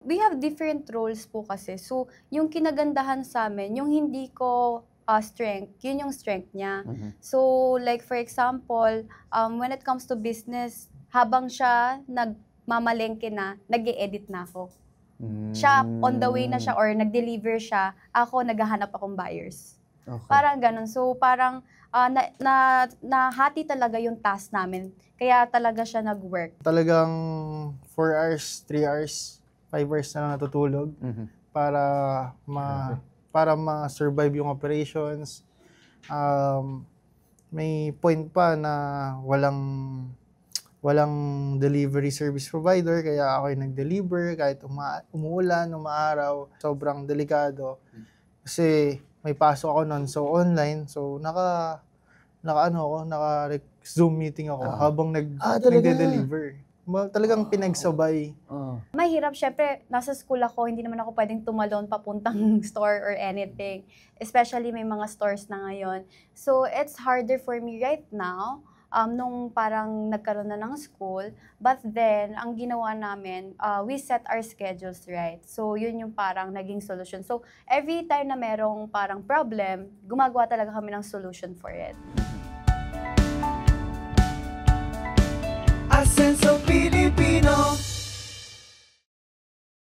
we have different roles po kasi. So, yung kinagandahan sa amin, yung hindi ko strength, yun yung strength niya. So, like for example, when it comes to business, habang siya nagmamalengke na, nag-e-edit na ako. Siya, on the way na siya or nag-deliver siya, ako naghahanap akong buyers. Okay. Parang ganun. So, parang nahati talaga yung task namin. Kaya talaga siya nag-work. Talagang 4 hours, 3 hours, 5 hours na lang natutulog para ma-survive yung operations. May point pa na walang delivery service provider, kaya ako yung nag-deliver kahit umuulan, umaaraw. Sobrang delikado. Kasi may pasok ako nun, so online, so naka-Zoom meeting ako habang nagde-deliver. Talagang pinagsabay. Mahirap, syempre, nasa school ako, hindi naman ako pwedeng tumalon papuntang store or anything. Especially may mga stores na ngayon. So, it's harder for me right now, nung parang nagkaroon na ng school. But then, ang ginawa namin, we set our schedules right. So, yun yung parang naging solution. So, every time na merong parang problem, gumagawa talaga kami ng solution for it. Asenso Pilipino.